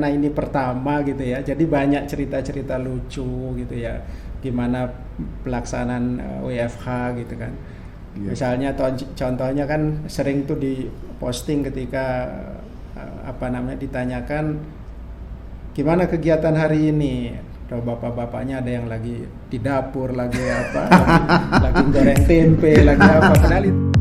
Nah ini pertama gitu ya, jadi banyak cerita-cerita lucu gitu ya, gimana pelaksanaan WFH gitu kan. Iya. Misalnya contohnya kan sering tuh di posting ketika apa namanya ditanyakan gimana kegiatan hari ini. Tuh bapak-bapaknya ada yang lagi di dapur, lagi apa, lagi goreng tempe, lagi apa, padahal itu.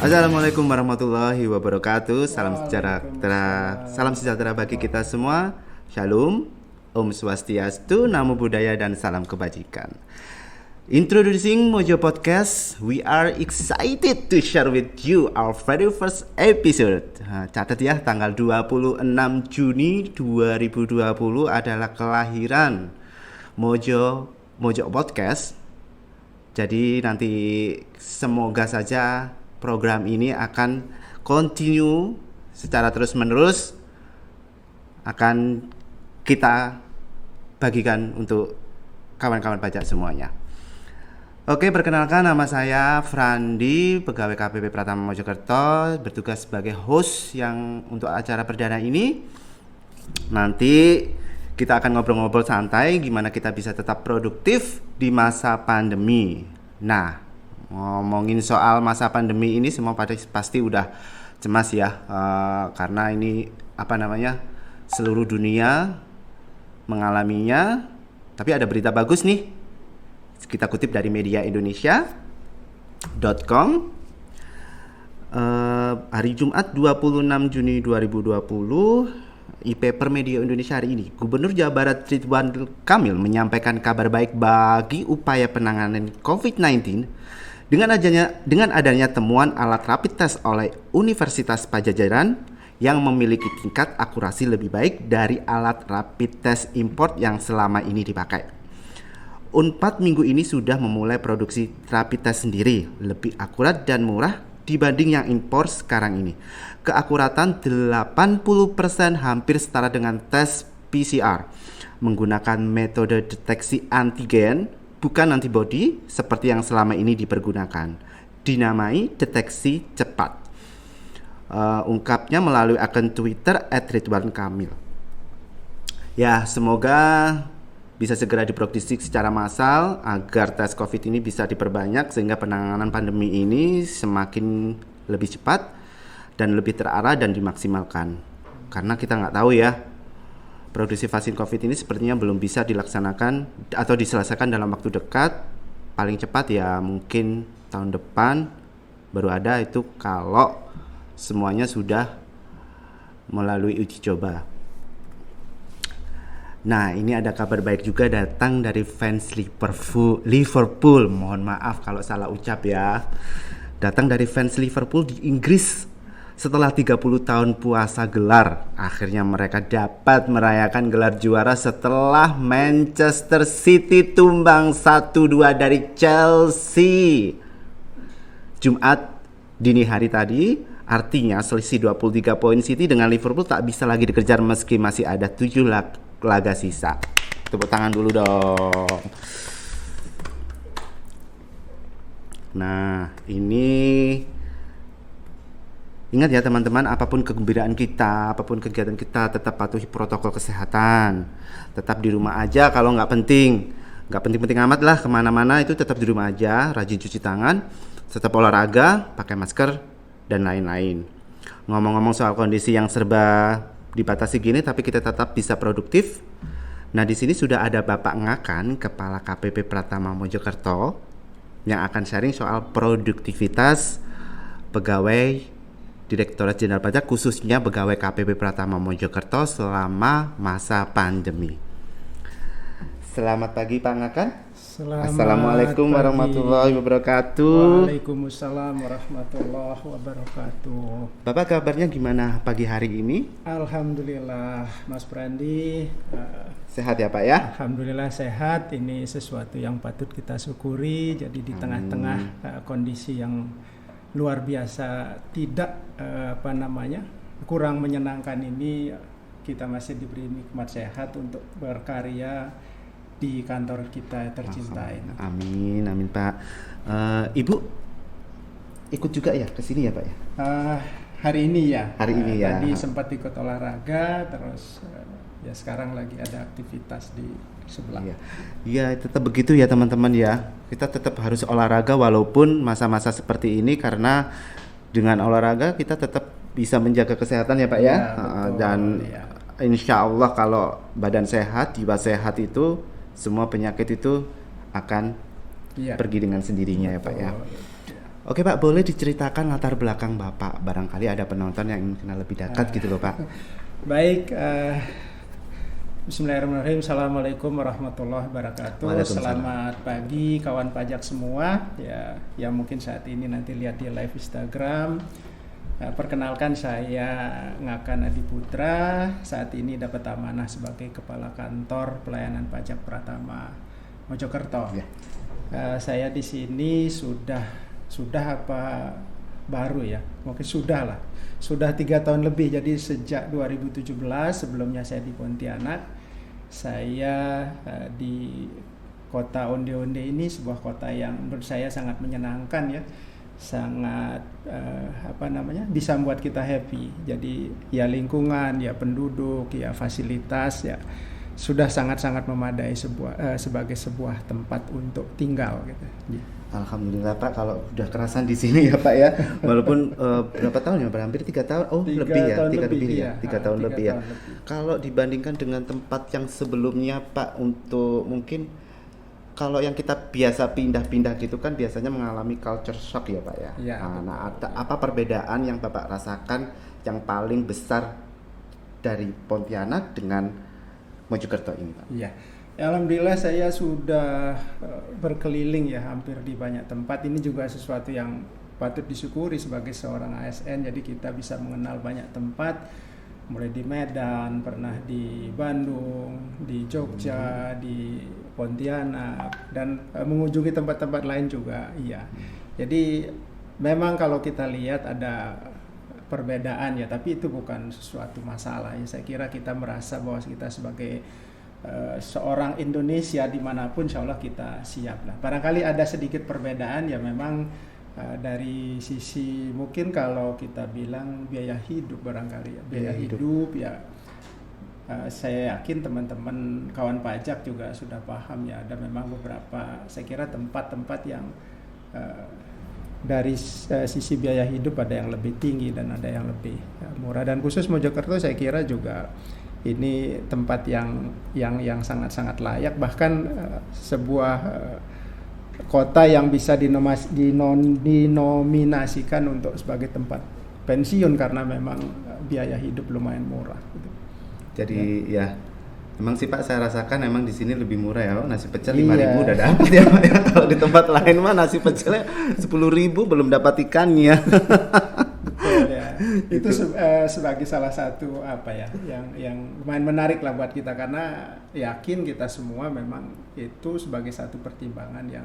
Assalamualaikum warahmatullahi wabarakatuh. Salam Waalaikumsalam. sejahtera bagi kita semua. Shalom, Om Swastiastu, Namo Buddhaya dan salam kebajikan. Introducing Mojo Podcast, we are excited to share with you our very first episode. Catat ya, tanggal 26 Juni 2020 adalah kelahiran Mojo Podcast. Jadi nanti semoga saja program ini akan continue secara terus-menerus, akan kita bagikan untuk kawan-kawan pajak semuanya. Oke, perkenalkan, nama saya Frandi, pegawai KPP Pratama Mojokerto, bertugas sebagai host yang untuk acara perdana ini. Nanti kita akan ngobrol-ngobrol santai gimana kita bisa tetap produktif di masa pandemi. Nah, ngomongin soal masa pandemi ini semua pasti udah cemas ya, karena ini seluruh dunia mengalaminya. Tapi ada berita bagus nih, kita kutip dari media Indonesia.com. Hari Jumat 26 Juni 2020, IP Permedia Indonesia hari ini, Gubernur Jawa Barat Ridwan Kamil menyampaikan kabar baik bagi upaya penanganan COVID-19 dengan adanya temuan alat rapid test oleh Universitas Padjadjaran yang memiliki tingkat akurasi lebih baik dari alat rapid test import yang selama ini dipakai. Unpad minggu ini sudah memulai produksi rapid test sendiri, lebih akurat dan murah dibanding yang impor sekarang ini. Keakuratan 80% hampir setara dengan tes PCR, menggunakan metode deteksi antigen bukan antibody seperti yang selama ini dipergunakan, dinamai deteksi cepat. Ungkapnya melalui akun Twitter @ridwankamil. Ya, semoga bisa segera diproduksi secara massal agar tes COVID ini bisa diperbanyak sehingga penanganan pandemi ini semakin lebih cepat dan lebih terarah dan dimaksimalkan. Karena kita nggak tahu ya, produksi vaksin COVID ini sepertinya belum bisa dilaksanakan atau diselesaikan dalam waktu dekat. Paling cepat ya mungkin tahun depan baru ada itu, kalau semuanya sudah melalui uji coba. Nah, ini ada kabar baik juga datang dari fans Liverpool. Mohon maaf kalau salah ucap ya. Datang dari fans Liverpool di Inggris. Setelah 30 tahun puasa gelar, akhirnya mereka dapat merayakan gelar juara setelah Manchester City tumbang 1-2 dari Chelsea Jumat dini hari tadi. Artinya selisih 23 poin City dengan Liverpool tak bisa lagi dikejar meski masih ada 7 laga sisa. Tepuk tangan dulu dong. Nah, ini ingat ya teman-teman, apapun kegembiraan kita, apapun kegiatan kita, tetap patuhi protokol kesehatan. Tetap di rumah aja kalau nggak penting-penting amat lah kemana-mana, itu tetap di rumah aja, rajin cuci tangan, tetap olahraga, pakai masker, dan lain-lain. Ngomong-ngomong soal kondisi yang serba dibatasi gini, tapi kita tetap bisa produktif. Nah, di sini sudah ada Bapak Ngakan, Kepala KPP Pratama Mojokerto, yang akan sharing soal produktivitas pegawai Direktorat Jenderal Pajak, khususnya pegawai KPP Pratama Mojokerto selama masa pandemi. Selamat pagi Pak Ngakan. Assalamualaikum Selamat warahmatullahi pagi. wabarakatuh. Waalaikumsalam warahmatullahi wabarakatuh. Bapak kabarnya gimana pagi hari ini? Alhamdulillah Mas Prandi, Sehat ya Pak ya? alhamdulillah sehat. Ini sesuatu yang patut kita syukuri. Jadi di tengah-tengah kondisi yang luar biasa tidak kurang menyenangkan ini, kita masih diberi nikmat sehat untuk berkarya di kantor kita tercinta ini. Amin, amin Pak. Ibu ikut juga ya ke sini ya Pak ya? Hari ini ya. Hari ini ya. Tadi sempat ikut olahraga, terus ya sekarang lagi ada aktivitas di sebelah. Iya, tetap begitu ya teman-teman ya. Kita tetap harus olahraga walaupun masa-masa seperti ini, karena dengan olahraga kita tetap bisa menjaga kesehatan ya Pak ya. Betul, dan insya Allah kalau badan sehat, jiwa sehat itu semua penyakit itu akan pergi dengan sendirinya ya Pak ya. Oke Pak, boleh diceritakan latar belakang Bapak? Barangkali ada penonton yang ingin kenal lebih dekat gitu loh Pak. Baik, bismillahirrahmanirrahim. Assalamualaikum warahmatullahi wabarakatuh. Selamat pagi kawan pajak semua ya, yang mungkin saat ini nanti lihat di live Instagram. Perkenalkan, saya Ngakan Adi Putra. Saat ini dapat amanah sebagai Kepala Kantor Pelayanan Pajak Pratama Mojokerto. Saya di sini sudah apa baru ya? Mungkin sudah lah. Sudah 3 tahun lebih. Jadi sejak 2017, sebelumnya saya di Pontianak. Saya di kota Onde-Onde ini, sebuah kota yang menurut saya sangat menyenangkan ya. Sangat bisa membuat kita happy. Jadi ya lingkungan, ya penduduk, ya fasilitas ya sudah sangat-sangat memadai sebagai sebuah tempat untuk tinggal gitu. Alhamdulillah Pak, kalau udah kerasan di sini ya Pak ya. Walaupun berapa tahun ya? Hampir 3 tahun. Oh, 3 tahun lebih ya. Kalau dibandingkan dengan tempat yang sebelumnya Pak, untuk mungkin kalau yang kita biasa pindah-pindah gitu kan biasanya mengalami culture shock ya Pak ya. Apa perbedaan yang Bapak rasakan yang paling besar dari Pontianak dengan Mojokerto ini Pak? Iya. Alhamdulillah saya sudah berkeliling ya hampir di banyak tempat. Ini juga sesuatu yang patut disyukuri sebagai seorang ASN. Jadi kita bisa mengenal banyak tempat, mulai di Medan, pernah di Bandung, di Jogja, di Pontianak, dan mengunjungi tempat-tempat lain juga. Iya. Jadi memang kalau kita lihat ada perbedaan ya, tapi itu bukan sesuatu masalah ya. Saya kira kita merasa bahwa kita sebagai seorang Indonesia dimanapun, insya Allah kita siap lah. Barangkali ada sedikit perbedaan ya, memang dari sisi mungkin kalau kita bilang biaya hidup, barangkali ya, biaya hidup ya. Saya yakin teman-teman kawan pajak juga sudah paham ya, ada memang beberapa saya kira tempat-tempat yang dari sisi biaya hidup ada yang lebih tinggi dan ada yang lebih murah, dan khusus Mojokerto saya kira juga ini tempat yang sangat-sangat layak, bahkan sebuah kota yang bisa dinominasikan untuk sebagai tempat pensiun karena memang biaya hidup lumayan murah gitu. Jadi ya memang sih Pak, saya rasakan memang di sini lebih murah ya. Nasi pecel 5.000 udah dapat ya Pak ya. Kalau di tempat lain mah nasi pecelnya 10.000 belum dapat ikannya. Betul ya. Itu sebagai salah satu yang lumayan menarik lah buat kita, karena yakin kita semua memang itu sebagai satu pertimbangan yang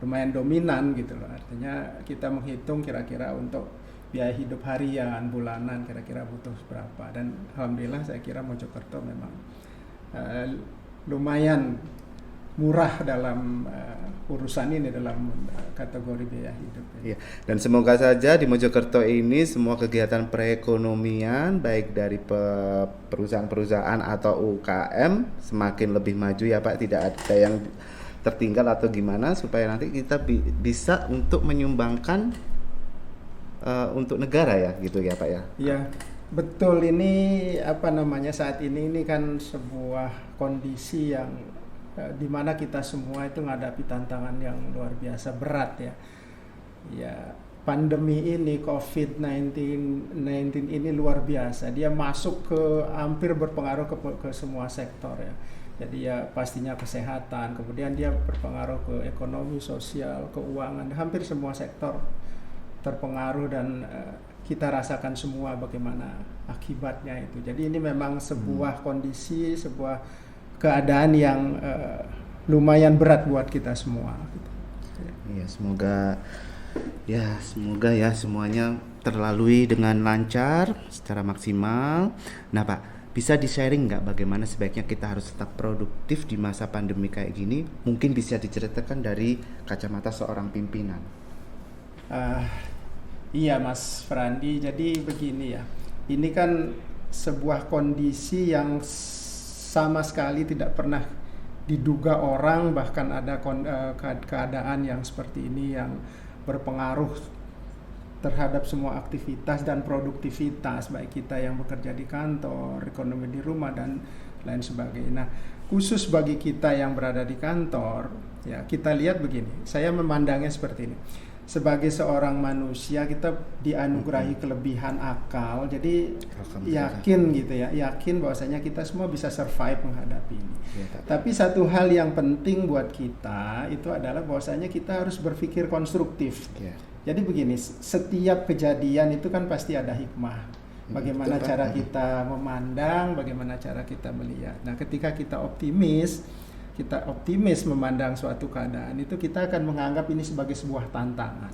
lumayan dominan gitu loh. Artinya kita menghitung kira-kira untuk biaya hidup harian, bulanan kira-kira butuh berapa, dan alhamdulillah saya kira Mojokerto memang lumayan murah dalam urusan ini, dalam kategori biaya hidup. Iya. Dan semoga saja di Mojokerto ini semua kegiatan perekonomian baik dari perusahaan-perusahaan atau UKM semakin lebih maju ya Pak, tidak ada yang tertinggal atau gimana, supaya nanti kita bisa untuk menyumbangkan untuk negara ya gitu ya Pak ya. Iya. Betul, ini saat ini kan sebuah kondisi yang dimana kita semua itu menghadapi tantangan yang luar biasa berat ya. Ya, pandemi ini COVID-19 ini luar biasa. Dia masuk ke hampir berpengaruh ke semua sektor ya. Jadi ya pastinya kesehatan, kemudian dia berpengaruh ke ekonomi, sosial, keuangan, hampir semua sektor terpengaruh, dan kita rasakan semua bagaimana akibatnya itu. Jadi ini memang sebuah kondisi, sebuah keadaan yang lumayan berat buat kita semua. Iya, semoga ya semuanya terlalui dengan lancar secara maksimal. Nah Pak, Bisa di-sharing nggak bagaimana sebaiknya kita harus tetap produktif di masa pandemi kayak gini? Mungkin bisa diceritakan dari kacamata seorang pimpinan. Iya Mas Frandi, jadi begini ya, ini kan sebuah kondisi yang sama sekali tidak pernah diduga orang, bahkan ada keadaan yang seperti ini yang berpengaruh terhadap semua aktivitas dan produktivitas, baik kita yang bekerja di kantor, ekonomi di rumah, dan lain sebagainya. Nah, khusus bagi kita yang berada di kantor, ya kita lihat begini, saya memandangnya seperti ini. Sebagai seorang manusia kita dianugerahi kelebihan akal, jadi yakin gitu ya, yakin bahwasanya kita semua bisa survive menghadapi ini. Tapi satu hal yang penting buat kita itu adalah bahwasanya kita harus berpikir konstruktif. Jadi begini, setiap kejadian itu kan pasti ada hikmah. Bagaimana cara kita memandang, bagaimana cara kita melihat. Nah, ketika kita optimis memandang suatu keadaan, itu kita akan menganggap ini sebagai sebuah tantangan.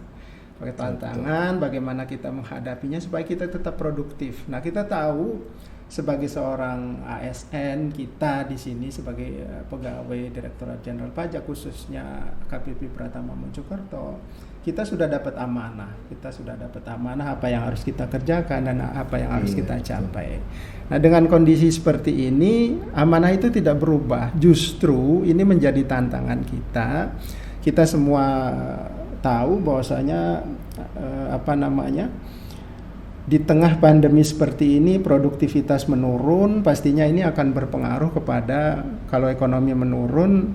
Sebagai tantangan, bagaimana kita menghadapinya supaya kita tetap produktif. Nah, kita tahu sebagai seorang ASN, kita di sini sebagai pegawai Direktorat Jenderal Pajak, khususnya KPP Pratama Mojokerto, kita sudah dapat amanah. Kita sudah dapat amanah apa yang harus kita kerjakan dan apa yang harus kita capai. Nah, dengan kondisi seperti ini, amanah itu tidak berubah. Justru ini menjadi tantangan kita. Kita semua tahu bahwasanya di tengah pandemi seperti ini produktivitas menurun, pastinya ini akan berpengaruh kepada, kalau ekonomi menurun,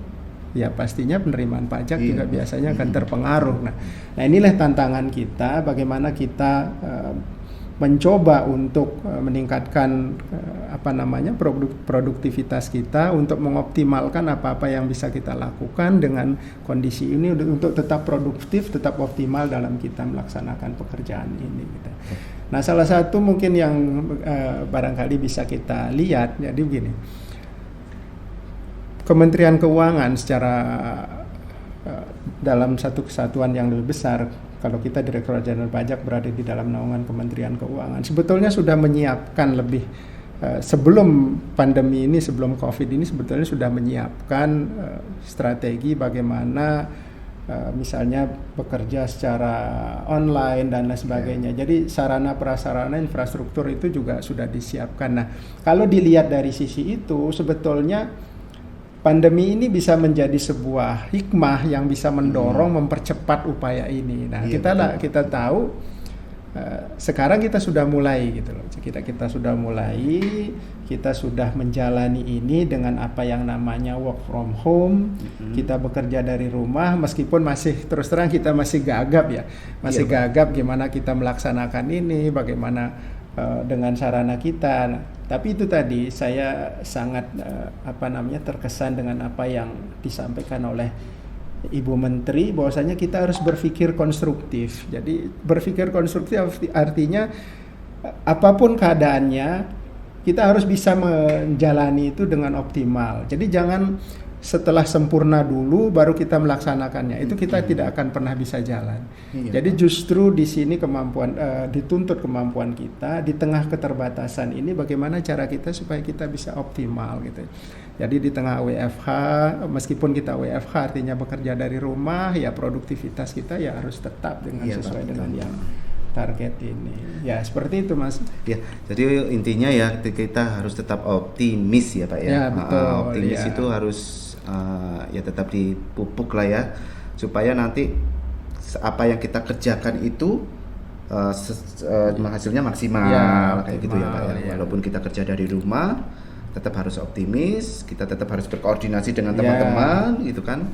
ya pastinya penerimaan pajak juga biasanya akan terpengaruh. Nah, inilah tantangan kita, bagaimana kita mencoba untuk meningkatkan produktivitas kita untuk mengoptimalkan apa-apa yang bisa kita lakukan dengan kondisi ini untuk tetap produktif, tetap optimal dalam kita melaksanakan pekerjaan ini gitu. Nah, salah satu mungkin yang barangkali bisa kita lihat, jadi begini, Kementerian Keuangan secara dalam satu kesatuan yang lebih besar, kalau kita Direktorat Jenderal Pajak berada di dalam naungan Kementerian Keuangan, sebetulnya sudah menyiapkan lebih sebelum pandemi ini, sebelum COVID ini, sebetulnya sudah menyiapkan strategi bagaimana misalnya bekerja secara online dan lain sebagainya. Jadi sarana prasarana infrastruktur itu juga sudah disiapkan. Nah, kalau dilihat dari sisi itu, sebetulnya pandemi ini bisa menjadi sebuah hikmah yang bisa mendorong, mempercepat upaya ini. Nah, kita tahu sekarang kita sudah mulai gitu loh. Kita sudah mulai, kita sudah menjalani ini dengan apa yang namanya work from home. Kita bekerja dari rumah, meskipun masih terus terang kita masih gagap ya. Gagap gimana kita melaksanakan ini, bagaimana dengan sarana kita. Nah, tapi itu tadi saya sangat terkesan dengan apa yang disampaikan oleh Ibu Menteri, bahwasanya kita harus berpikir konstruktif. Jadi berpikir konstruktif artinya apapun keadaannya kita harus bisa menjalani itu dengan optimal. Jadi jangan setelah sempurna dulu baru kita melaksanakannya, itu kita tidak akan pernah bisa jalan. Jadi justru di sini dituntut kemampuan kita di tengah keterbatasan ini, bagaimana cara kita supaya kita bisa optimal gitu. Jadi di tengah WFH, meskipun kita WFH artinya bekerja dari rumah, ya produktivitas kita ya harus tetap sesuai dengan yang target ini. Ya seperti itu Mas. Ya, jadi intinya ya kita harus tetap optimis ya Pak ya. Ya betul. Optimis itu harus ya tetap dipupuk lah ya, supaya nanti apa yang kita kerjakan itu hasilnya maksimal kayak gitu ya Pak ya. Walaupun kita kerja dari rumah, tetap harus optimis, kita tetap harus berkoordinasi dengan teman-teman gitu kan.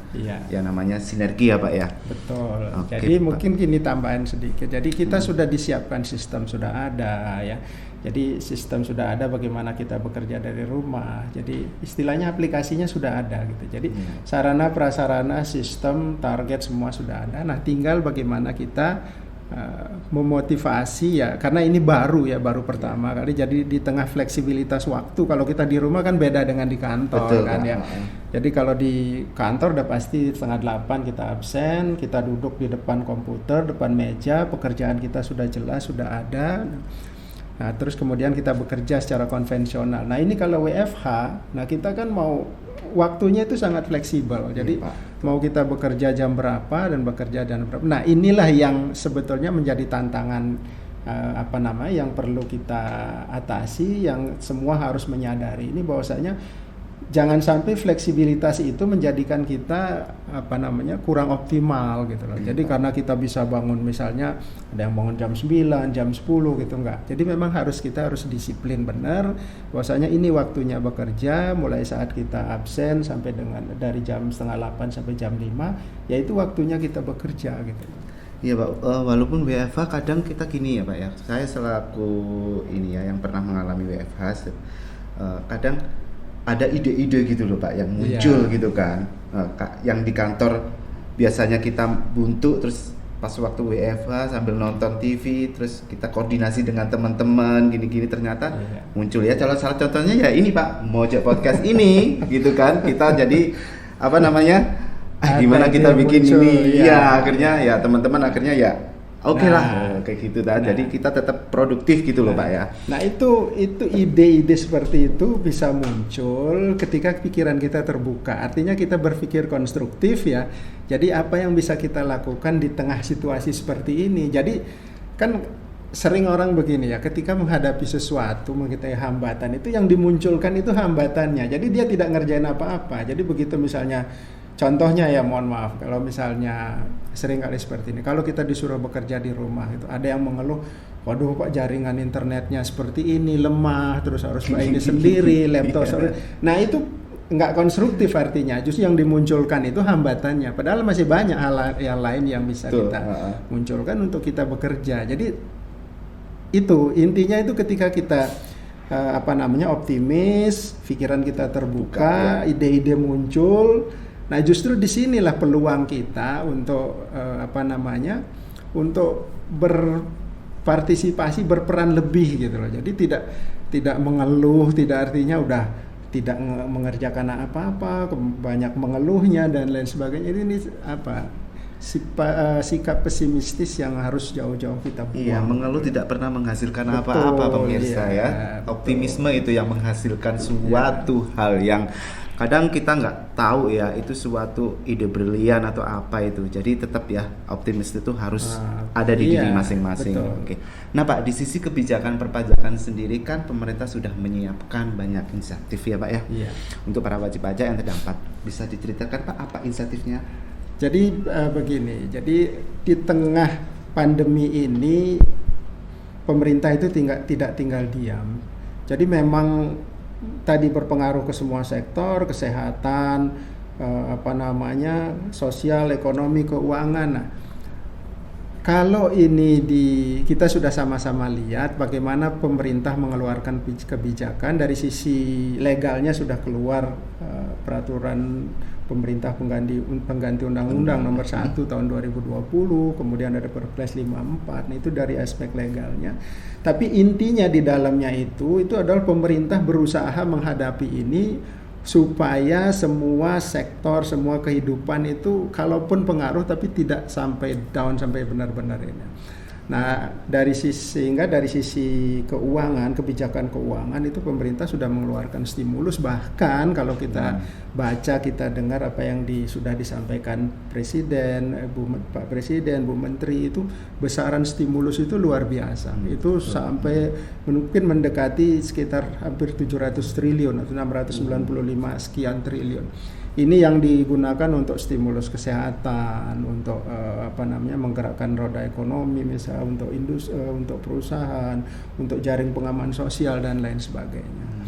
Ya namanya sinergi ya Pak ya. Betul. Jadi Pak, mungkin gini tambahan sedikit. Jadi kita sudah disiapkan, sistem sudah ada ya. Jadi sistem sudah ada bagaimana kita bekerja dari rumah. Jadi istilahnya aplikasinya sudah ada gitu. Jadi sarana prasarana, sistem, target semua sudah ada. Nah, tinggal bagaimana kita memotivasi ya, karena ini baru pertama kali. Jadi di tengah fleksibilitas waktu, kalau kita di rumah kan beda dengan di kantor. Betul, kan ya. Jadi kalau di kantor udah pasti 7:30 kita absen, kita duduk di depan komputer, depan meja, pekerjaan kita sudah jelas, sudah ada. Nah, terus kemudian kita bekerja secara konvensional. Nah, ini kalau WFH, nah kita kan mau waktunya itu sangat fleksibel. Jadi mau kita bekerja jam berapa dan bekerja jam berapa. Nah, inilah yang sebetulnya menjadi tantangan yang perlu kita atasi, yang semua harus menyadari ini bahwasanya jangan sampai fleksibilitas itu menjadikan kita kurang optimal gitu loh. Jadi karena kita bisa bangun misalnya ada yang bangun jam 9, jam 10 gitu enggak. Jadi memang kita harus disiplin benar bahwasanya ini waktunya bekerja mulai saat kita absen sampai dengan dari jam 7:30 sampai jam 5, yaitu waktunya kita bekerja gitu. Iya Pak, walaupun WFH kadang kita gini ya Pak ya. Saya selaku ini ya yang pernah mengalami WFH, kadang ada ide-ide gitu loh Pak yang muncul gitu kan, yang di kantor biasanya kita buntu, terus pas waktu WFH sambil nonton TV terus kita koordinasi dengan teman-teman gini-gini ternyata muncul ya. Salah contohnya ya ini Pak, Mojok Podcast ini gitu kan, kita jadi gimana kita bikin muncul, ini ya akhirnya ya teman-teman akhirnya ya oke lah kayak gitu kan. Jadi kita tetap produktif gitu loh Pak ya. Nah itu ide-ide seperti itu bisa muncul ketika pikiran kita terbuka. Artinya kita berpikir konstruktif ya. Jadi apa yang bisa kita lakukan di tengah situasi seperti ini. Jadi kan sering orang begini ya, ketika menghadapi sesuatu, menghadapi hambatan itu yang dimunculkan itu hambatannya. Jadi dia tidak ngerjain apa-apa. Jadi begitu misalnya contohnya ya, mohon maaf kalau misalnya sering kali seperti ini, kalau kita disuruh bekerja di rumah itu ada yang mengeluh, waduh Pak jaringan internetnya seperti ini lemah, terus harus ini sendiri laptop nah itu nggak konstruktif artinya, justru yang dimunculkan itu hambatannya, padahal masih banyak hal yang lain yang bisa kita munculkan untuk kita bekerja. Jadi itu intinya, itu ketika kita optimis, pikiran kita terbuka, ide-ide muncul. Nah justru disinilah peluang kita untuk untuk berpartisipasi, berperan lebih gitu loh. Jadi tidak mengeluh, tidak artinya udah tidak mengerjakan apa-apa, banyak mengeluhnya dan lain sebagainya. Ini sikap pesimistis yang harus jauh-jauh kita buang. Iya, mengeluh tidak pernah menghasilkan apa-apa pemirsa ya. Optimisme itu yang menghasilkan suatu hal yang kadang kita nggak tahu ya itu suatu ide brilian atau apa itu. Jadi tetap ya optimis itu harus ada di diri masing-masing. Oke. Nah Pak, di sisi kebijakan perpajakan sendiri kan pemerintah sudah menyiapkan banyak insentif ya Pak ya, untuk para wajib pajak yang terdampak. Bisa diceritakan Pak apa insentifnya? Jadi begini, jadi di tengah pandemi ini pemerintah itu tidak tinggal diam. Jadi memang tadi berpengaruh ke semua sektor, kesehatan, sosial, ekonomi, keuangan. Nah, kalau ini kita sudah sama-sama lihat bagaimana pemerintah mengeluarkan kebijakan. Dari sisi legalnya sudah keluar peraturan pemerintah pengganti Undang-Undang Nomor 1 Tahun 2020, kemudian ada Perpres 54. Nah, itu dari aspek legalnya. Tapi intinya di dalamnya itu adalah pemerintah berusaha menghadapi ini supaya semua sektor, semua kehidupan itu kalaupun pengaruh tapi tidak sampai down, sampai benar-benar ini. Nah, dari sisi keuangan, kebijakan keuangan itu pemerintah sudah mengeluarkan stimulus. Bahkan kalau kita baca, kita dengar apa yang sudah disampaikan Presiden, Pak Presiden, Bu Menteri, itu besaran stimulus itu luar biasa. Itu sampai mungkin mendekati sekitar hampir 700 triliun atau 695 sekian triliun. Ini yang digunakan untuk stimulus kesehatan, untuk menggerakkan roda ekonomi, misalnya untuk industri, untuk perusahaan, untuk jaring pengaman sosial dan lain sebagainya.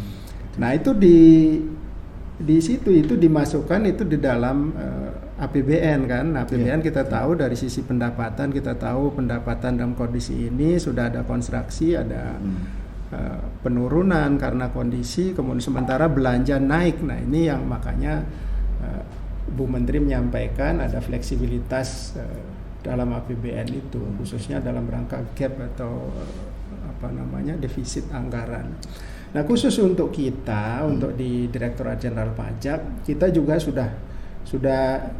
Nah itu di situ itu dimasukkan itu di dalam APBN kan. APBN kita tahu dari sisi pendapatan, kita tahu pendapatan dalam kondisi ini sudah ada konstruksi, ada penurunan karena kondisi, kemudian sementara belanja naik. Nah ini yang makanya Bu Menteri menyampaikan ada fleksibilitas dalam APBN itu, khususnya dalam rangka gap atau defisit anggaran. Nah khusus untuk kita, untuk di Direktorat Jenderal Pajak, kita juga sudah sudah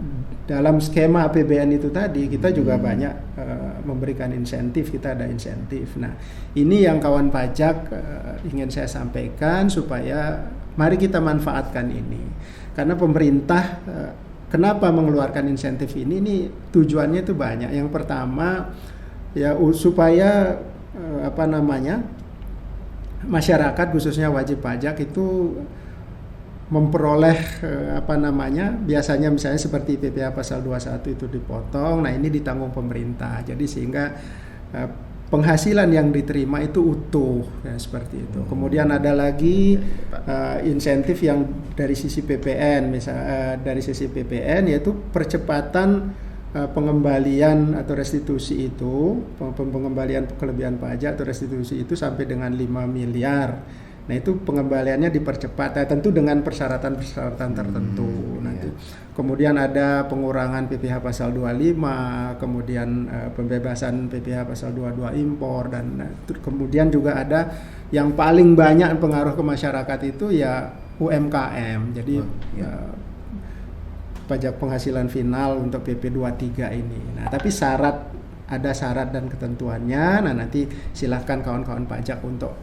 dalam skema APBN itu tadi kita juga banyak memberikan insentif, kita ada insentif. Nah, ini yang kawan pajak ingin saya sampaikan supaya mari kita manfaatkan ini. Karena pemerintah kenapa mengeluarkan insentif ini tujuannya itu banyak. Yang pertama ya supaya masyarakat khususnya wajib pajak itu memperoleh biasanya misalnya seperti PPh pasal 21 itu dipotong, nah ini ditanggung pemerintah. Jadi sehingga penghasilan yang diterima itu utuh ya, seperti itu. Kemudian ada lagi insentif yang dari sisi PPN, dari sisi PPN yaitu percepatan pengembalian atau restitusi itu, pengembalian kelebihan pajak atau restitusi itu sampai dengan 5 miliar. Nah itu pengembaliannya dipercepat, tentu dengan persyaratan-persyaratan tertentu. Nanti kemudian ada pengurangan PPh pasal 25, kemudian pembebasan PPh pasal 22 impor, dan kemudian juga ada yang paling banyak pengaruh ke masyarakat itu ya UMKM. Jadi pajak penghasilan final untuk PP 23 ini. Nah tapi ada syarat dan ketentuannya. Nah nanti silahkan kawan-kawan pajak untuk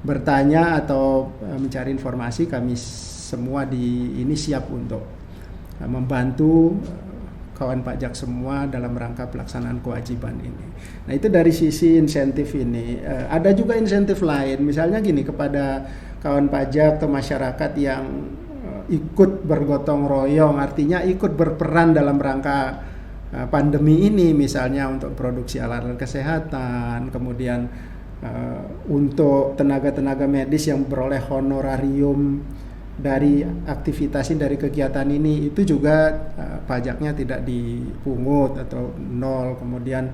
bertanya atau mencari informasi. Kami semua ini siap untuk membantu kawan pajak semua dalam rangka pelaksanaan kewajiban ini. Nah itu dari sisi insentif ini. Ada juga insentif lain, misalnya gini, kepada kawan pajak atau masyarakat yang ikut bergotong royong, artinya ikut berperan dalam rangka pandemi ini, misalnya untuk produksi alat-alat kesehatan, kemudian untuk tenaga-tenaga medis yang beroleh honorarium dari aktivitas ini, dari kegiatan ini, itu juga pajaknya tidak dipungut atau nol. Kemudian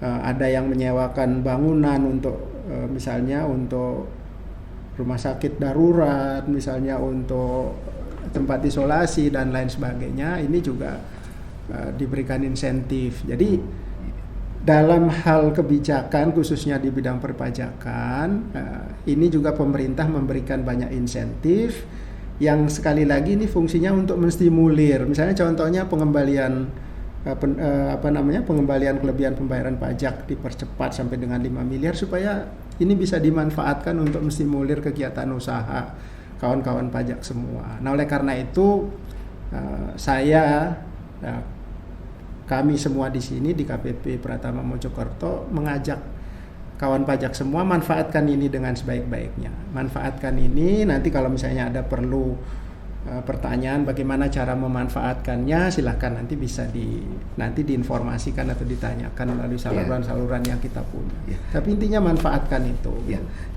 ada yang menyewakan bangunan untuk misalnya untuk rumah sakit darurat, misalnya untuk tempat isolasi dan lain sebagainya, ini juga diberikan insentif. Jadi dalam hal kebijakan khususnya di bidang perpajakan, ini juga pemerintah memberikan banyak insentif yang sekali lagi ini fungsinya untuk menstimulir. Misalnya contohnya pengembalian pengembalian kelebihan pembayaran pajak dipercepat sampai dengan 5 miliar supaya ini bisa dimanfaatkan untuk menstimulir kegiatan usaha kawan-kawan pajak semua. Nah oleh karena itu kami semua di sini di KPP Pratama Mojokerto mengajak kawan pajak semua manfaatkan ini dengan sebaik-baiknya. Manfaatkan ini, nanti kalau misalnya ada perlu pertanyaan bagaimana cara memanfaatkannya, silahkan nanti bisa diinformasikan atau ditanyakan melalui saluran-saluran yang kita punya. Tapi intinya manfaatkan itu.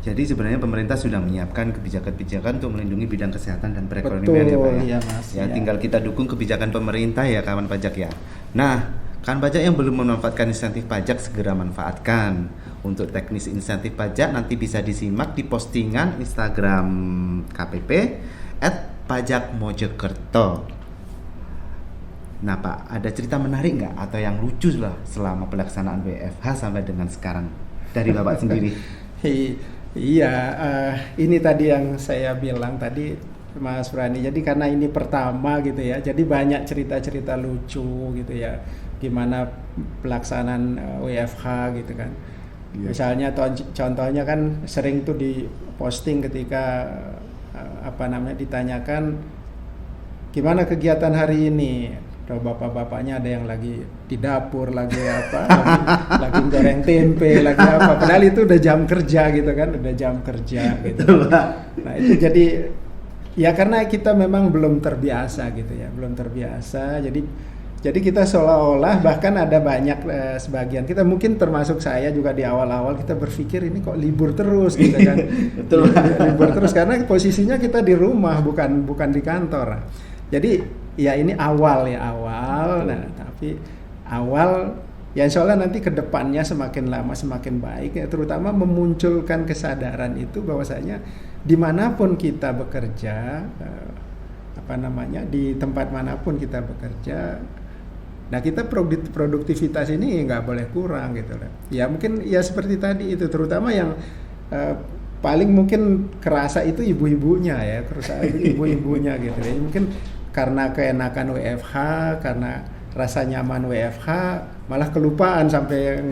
Jadi sebenarnya pemerintah sudah menyiapkan kebijakan-kebijakan untuk melindungi bidang kesehatan dan perekonomian. Betul, ya Pak. Tinggal kita dukung kebijakan pemerintah ya kawan pajak ya. Nah, kawan pajak yang belum memanfaatkan insentif pajak segera manfaatkan. Untuk teknis insentif pajak nanti bisa disimak di postingan Instagram KPP @pajakmojokerto. Nah Pak, ada cerita menarik nggak atau yang lucu lah selama pelaksanaan WFH sampai dengan sekarang dari Bapak sendiri? Iya, ini tadi yang saya bilang tadi Mas Brani. Jadi karena ini pertama gitu ya, jadi banyak cerita-cerita lucu gitu ya, gimana pelaksanaan WFH gitu kan. Misalnya contohnya kan sering tuh diposting ketika ditanyakan gimana kegiatan hari ini. Bapak-bapaknya ada yang lagi di dapur, lagi lagi goreng tempe, lagi apa. Padahal itu udah jam kerja gitu kan, udah jam kerja gitu. Nah itu jadi ya karena kita memang belum terbiasa gitu ya, belum terbiasa. Jadi kita seolah-olah bahkan ada banyak sebagian kita, mungkin termasuk saya juga di awal-awal kita berpikir ini kok libur terus gitu kan. Betul. Libur terus karena posisinya kita di rumah bukan di kantor. Jadi ya ini awal. Nah, tapi awal ya insyaallah nanti ke depannya semakin lama semakin baik ya, terutama memunculkan kesadaran itu bahwasanya dimanapun kita bekerja, di tempat manapun kita bekerja, nah kita produktivitas ini nggak boleh kurang gitu loh. Ya mungkin ya seperti tadi itu, terutama yang paling mungkin kerasa itu ibu-ibunya ya, kerasa ibu-ibunya gitu. Jadi mungkin karena keenakan WFH, karena rasa nyaman WFH, malah kelupaan sampai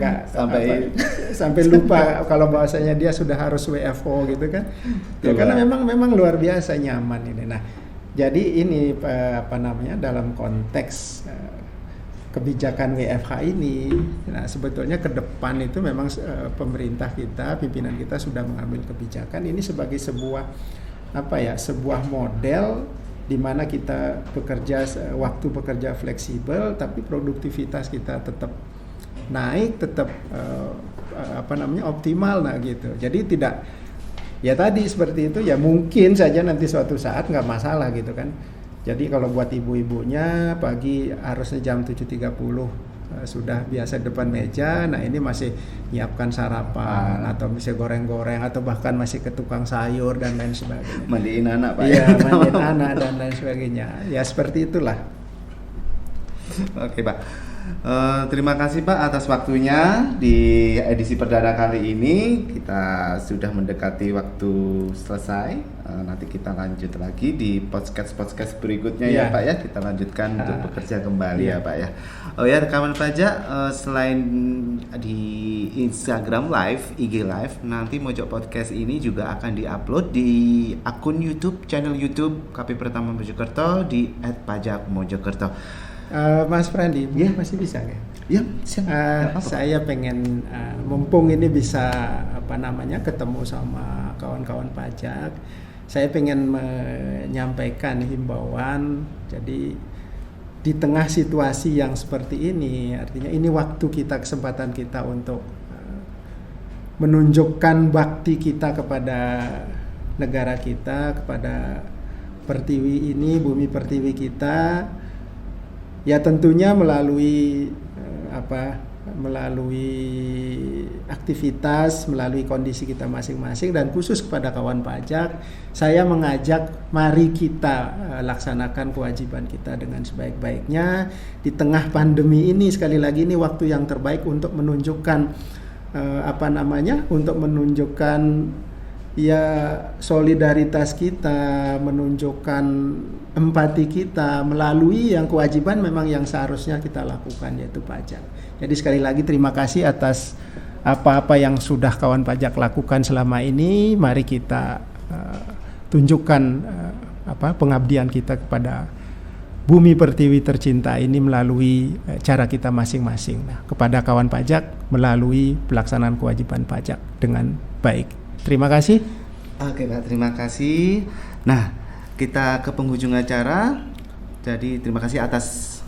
sampai lupa kalau bahwasanya dia sudah harus WFO gitu kan. Ya, karena memang luar biasa nyaman ini. Nah, jadi ini dalam konteks kebijakan WFH ini, nah sebetulnya ke depan itu memang pemerintah kita, pimpinan kita sudah mengambil kebijakan ini sebagai sebuah sebuah model di mana kita waktu bekerja fleksibel, tapi produktivitas kita tetap naik, tetap optimal, nah gitu. Jadi tidak, ya tadi seperti itu, ya mungkin saja nanti suatu saat nggak masalah gitu kan. Jadi kalau buat ibu-ibunya pagi harusnya jam 7.30 sudah biasa depan meja, nah ini masih nyiapkan sarapan atau bisa goreng-goreng atau bahkan masih ke tukang sayur dan lain sebagainya. Mandiin anak Pak. Iya, mandiin anak dan lain sebagainya. Ya seperti itulah. Oke Pak. Terima kasih Pak atas waktunya di edisi perdana kali ini. Kita sudah mendekati waktu selesai. Nanti kita lanjut lagi di podcast berikutnya ya Pak ya. Kita lanjutkan untuk bekerja kembali ya Pak ya. Oh ya, rekaman pajak selain di Instagram Live, IG Live, nanti Mojok Podcast ini juga akan diupload di akun YouTube, channel YouTube KP Pratama Mojokerto di @pajakmojokerto. Mas Frandi, masih bisa ya? Ya, siap. Saya pengen mumpung ini bisa ketemu sama kawan-kawan pajak. Saya pengen menyampaikan himbauan. Jadi di tengah situasi yang seperti ini, artinya ini waktu kita, kesempatan kita untuk menunjukkan bakti kita kepada negara kita, kepada pertiwi ini, bumi pertiwi kita. Ya tentunya melalui aktivitas, melalui kondisi kita masing-masing, dan khusus kepada kawan pajak, saya mengajak mari kita laksanakan kewajiban kita dengan sebaik-baiknya di tengah pandemi ini. Sekali lagi ini waktu yang terbaik untuk menunjukkan untuk menunjukkan ya solidaritas kita, menunjukkan empati kita melalui yang kewajiban memang yang seharusnya kita lakukan, yaitu pajak. Jadi sekali lagi terima kasih atas apa-apa yang sudah kawan pajak lakukan selama ini. Mari kita tunjukkan pengabdian kita kepada bumi pertiwi tercinta ini melalui cara kita masing-masing. Nah, kepada kawan pajak melalui pelaksanaan kewajiban pajak dengan baik. Terima kasih. Oke Pak, terima kasih. Nah, kita ke penghujung acara. Jadi terima kasih atas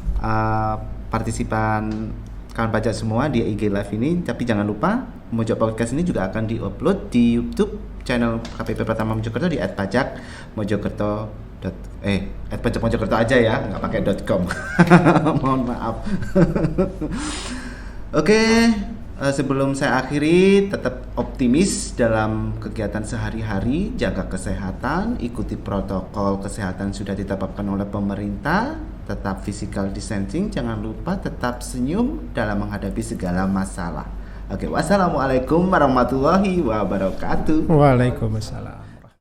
partisipan kawan pajak semua di IG Live ini. Tapi jangan lupa Mojok Podcast ini juga akan diupload di YouTube channel KPP Pratama Mojokerto di @pajakmojokerto. @pajakmojokerto aja ya, nggak pakai .com. Mohon maaf. Oke. Sebelum saya akhiri, tetap optimis dalam kegiatan sehari-hari, jaga kesehatan, ikuti protokol kesehatan sudah ditetapkan oleh pemerintah, tetap physical distancing, jangan lupa tetap senyum dalam menghadapi segala masalah. Oke, wassalamualaikum warahmatullahi wabarakatuh. Waalaikumsalam.